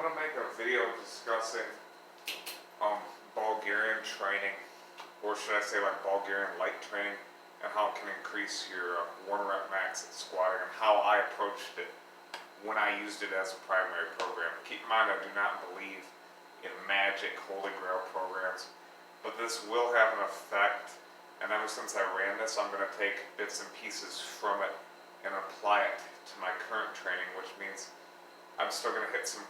going to make a video discussing Bulgarian training, or should I say like Bulgarian light training, and how it can increase your 1 rep max at squatting, and how I approached it when I used it as a primary program. Keep in mind, I do not believe in magic holy grail programs, but this will have an effect, and ever since I ran this, I'm going to take bits and pieces from it and apply it to my current training, which means I'm still going to hit some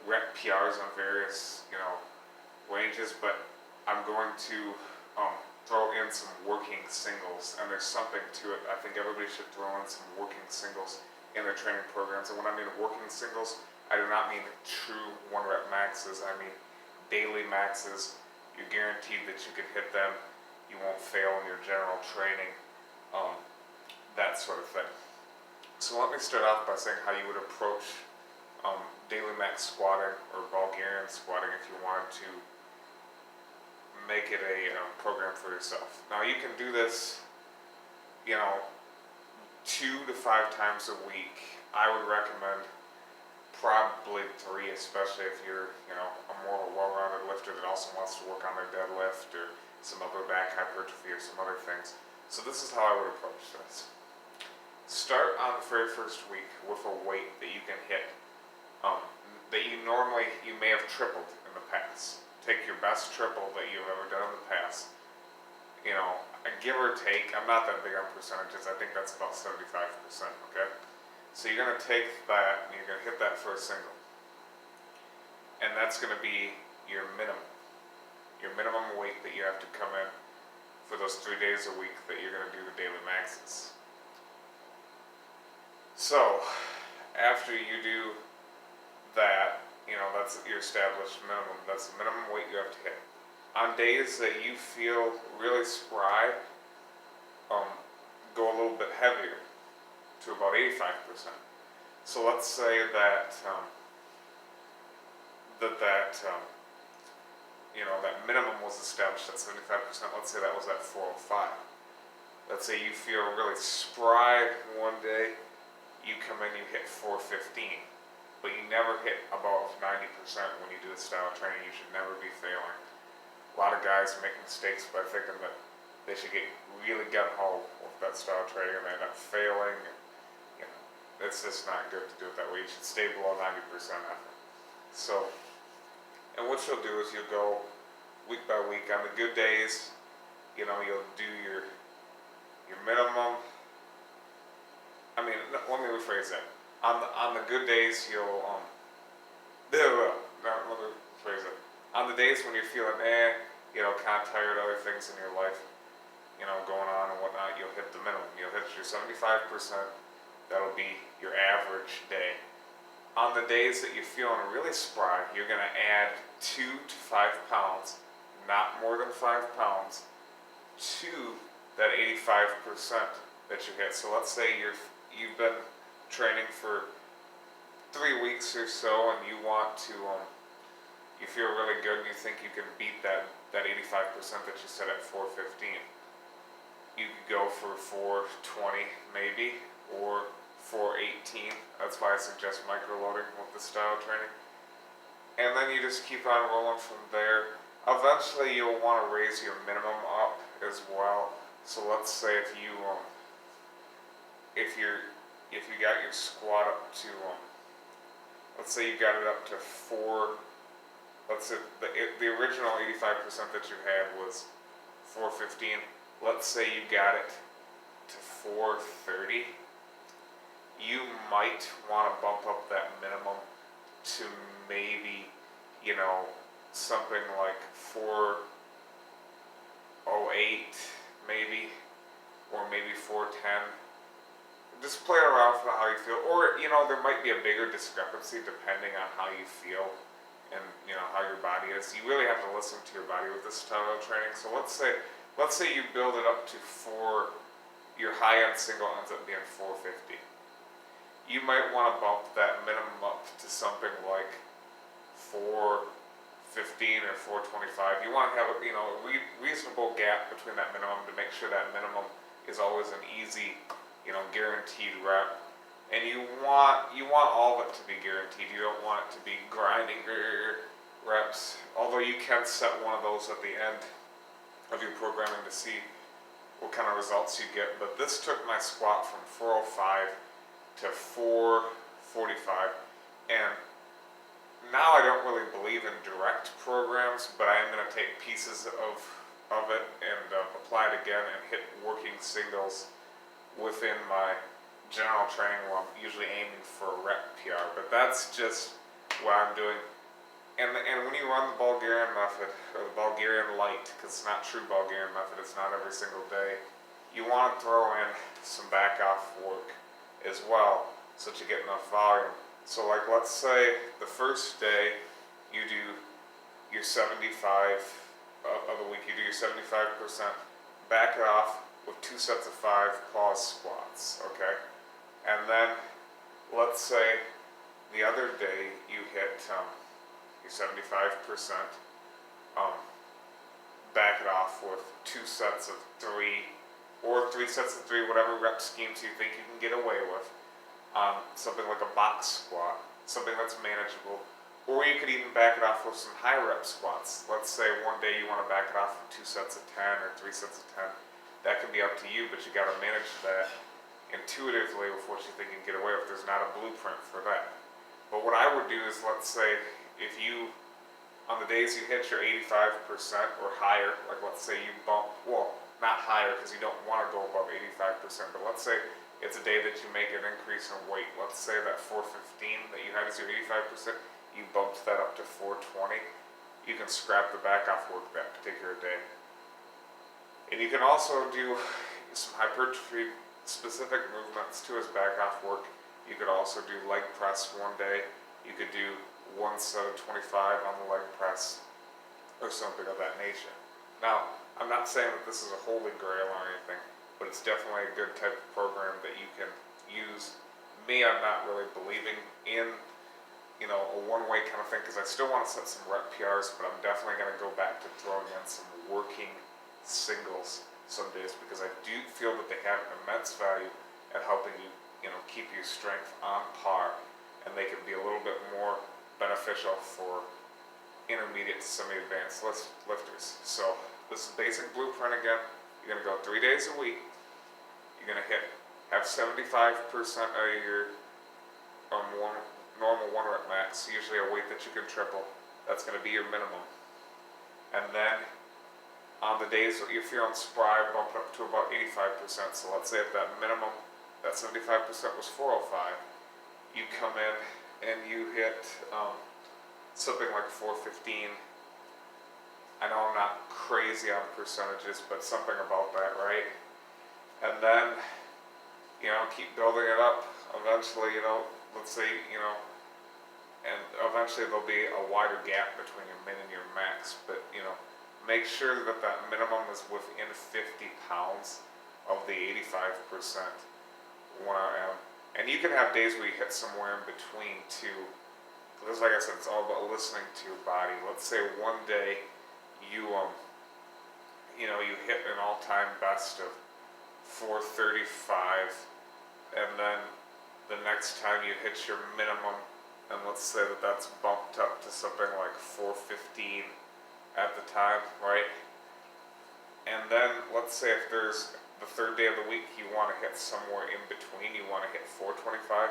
rep PRs on various, ranges, but I'm going to throw in some working singles, and there's something to it. I think everybody should throw in some working singles in their training programs. And when I mean working singles, I do not mean true 1 rep maxes. I mean daily maxes. You're guaranteed that you can hit them. You won't fail in your general training, that sort of thing. So let me start off by saying how you would approach daily max squatting or Bulgarian squatting if you wanted to make it a program for yourself. Now you can do this, 2 to 5 times a week. I would recommend probably 3, especially if you're, a more well-rounded lifter that also wants to work on their deadlift or some upper back hypertrophy or some other things. So this is how I would approach this. Start on the very first week with a weight that you can hit, that you may have tripled in the past. Take your best triple that you've ever done in the past. Give or take, I'm not that big on percentages, I think that's about 75%, okay? So you're going to take that and you're going to hit that for a single. And that's going to be your minimum weight that you have to come in for those 3 days a week that you're going to do the daily maxes. So, after you do that, that's your established minimum. That's the minimum weight you have to hit. On days that you feel really spry, go a little bit heavier to about 85%. So let's say that that minimum was established at 75%. Let's say that was at 405. Let's say you feel really spry one day. You come in, you hit 415, but you never hit above 90% when you do this style of training. You should never be failing. A lot of guys make mistakes by thinking that they should get really gung-ho with that style of training and they end up failing. It's just not good to do it that way. You should stay below 90% effort. So, and what you'll do is you'll go week by week. On the good days, you'll do your minimum. Let me rephrase that. On the good days, you'll let me rephrase it. On the days when you're feeling kind of tired of other things in your life, going on and whatnot, you'll hit the minimum. You'll hit your 75%. That'll be your average day. On the days that you're feeling really spry, you're going to add 2 to 5 pounds, not more than 5 pounds, to that 85% that you hit. So let's say you've been training for 3 weeks or so, and you want to, you feel really good, and you think you can beat that 85% that you set at 415. You could go for 420 maybe, or 418. That's why I suggest micro-loading with this style of training. And then you just keep on rolling from there. Eventually you'll want to raise your minimum up as well. So let's say if you got your squat up to, let's say you got it up to 4, let's say the original 85% that you had was 415. Let's say you got it to 430. You might want to bump up that minimum to maybe, something like 408 maybe, or maybe 410. Just play around with how you feel, or there might be a bigger discrepancy depending on how you feel and how your body is. You really have to listen to your body with this style of training. So let's say you build it up to 4, your high-end single ends up being 450. You might want to bump that minimum up to something like 415 or 425. You want to have a reasonable gap between that minimum to make sure that minimum is always an easy, guaranteed rep. And you want all of it to be guaranteed. You don't want it to be grinding reps. Although you can set one of those at the end of your programming to see what kind of results you get. But this took my squat from 405 to 445, and now I don't really believe in direct programs, but I am going to take pieces of it and apply it again and hit working singles within my general training where I'm usually aiming for a rep PR. But that's just what I'm doing. And when you run the Bulgarian method, or the Bulgarian light, because it's not true Bulgarian method, it's not every single day, you want to throw in some back off work as well, so that you get enough volume. So like, let's say the first day you do your 75 of the week, you do your 75%, back it off with 2 sets of 5 pause squats, okay? And then let's say the other day you hit your 75%, back it off with 2 sets of 3 or 3 sets of 3, whatever rep schemes you think you can get away with. Something like a box squat, something that's manageable. Or you could even back it off with some high rep squats. Let's say one day you want to back it off with 2 sets of 10 or 3 sets of 10. That can be up to you, but you got to manage that intuitively with what you think you can get away with. There's not a blueprint for that. But what I would do is, let's say, if you, on the days you hit your 85% or higher, like let's say you bump, well, not higher because you don't want to go above 85%, but let's say it's a day that you make an increase in weight. Let's say that 415 that you had as your 85%, you bumped that up to 420. You can scrap the back off work that particular day. And you can also do some hypertrophy specific movements too as back off work. You could also do leg press one day. You could do 1 set of 25 on the leg press or something of that nature. Now, I'm not saying that this is a holy grail or anything, but it's definitely a good type of program that you can use. Me, I'm not really believing in, a one-way kind of thing, because I still want to set some rep PRs, but I'm definitely going to go back to throwing in some working singles some days, because I do feel that they have immense value at helping you, keep your strength on par, and they can be a little bit more beneficial for intermediate to semi-advanced lifters. So this is basic blueprint again. You're going to go 3 days a week. You're going to have 75% of your normal 1 rep max, usually a weight that you can triple. That's going to be your minimum. And then on the days that you're feeling spry, bump it up to about 85%. So let's say if that minimum, that 75% was 405, you come in and you hit something like 415. I know I'm not crazy on percentages, but something about that, right? And then, keep building it up. Eventually, let's say, and eventually there'll be a wider gap between your min and your max. But, make sure that that minimum is within 50 pounds of the 85% 1RM. And you can have days where you hit somewhere in between too. Because like I said, it's all about listening to your body. Let's say one day you hit an all-time best of 435, and then the next time you hit your minimum, and let's say that that's bumped up to something like 415 at the time, right? And then let's say if there's the third day of the week you want to hit somewhere in between, you want to hit 425,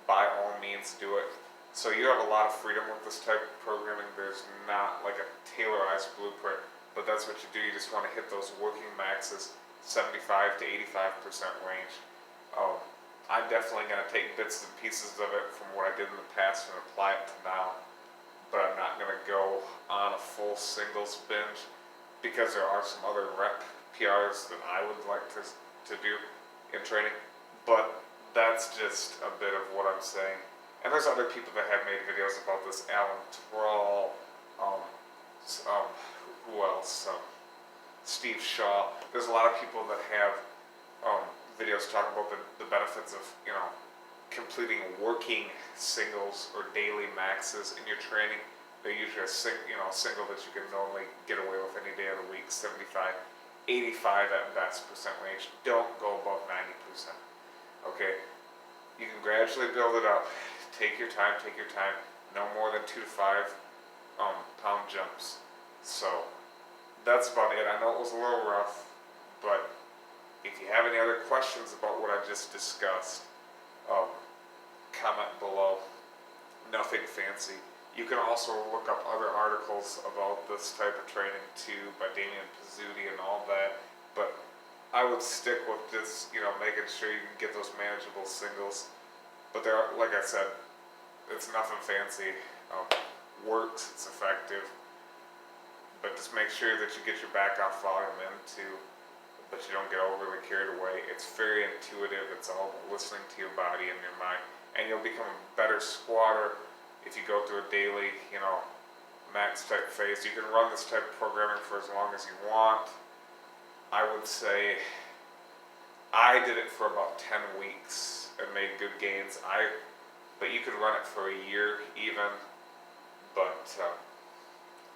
by all means do it. So you have a lot of freedom with this type of programming. There's not like a tailorized blueprint, but that's what you do. You just want to hit those working maxes, 75 to 85% range. I'm definitely going to take bits and pieces of it from what I did in the past and apply it to now, but I'm not going to go on a full singles binge, because there are some other rep PRs that I would like to do in training, but that's just a bit of what I'm saying. And there's other people that have made videos about this. Alan Thrall, who else? Steve Shaw. There's a lot of people that have videos talking about the benefits of completing working singles or daily maxes in your training. They're usually a single that you can normally get away with any day of the week, 75, 85 at best percent range. Don't go above 90%. Okay. You can gradually build it up. Take your time, take your time. No more than 2 to 5 pound jumps. So that's about it. I know it was a little rough, but if you have any other questions about what I just discussed, um, comment below. Nothing fancy. You can also look up other articles about this type of training too by Damian Pizzuti and all that. But I would stick with just, making sure you can get those manageable singles. But there, like I said, it's nothing fancy. Works, it's effective. But just make sure that you get your back off volume in too, but you don't get overly carried away. It's very intuitive. It's all listening to your body and your mind. And you'll become a better squatter if you go through a daily, max type phase. You can run this type of programming for as long as you want. I would say I did it for about 10 weeks and made good gains. But you could run it for a year even. But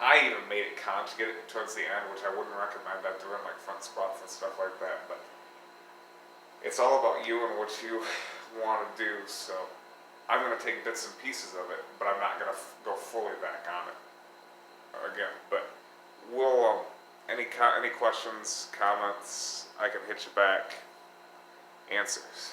I even made it conjugate towards the end, which I wouldn't recommend. I'm doing like front squats and stuff like that. But it's all about you and what you want to do. So I'm going to take bits and pieces of it, but I'm not going to go fully back on it again. But we'll any questions, comments, I can hit you back. Answers.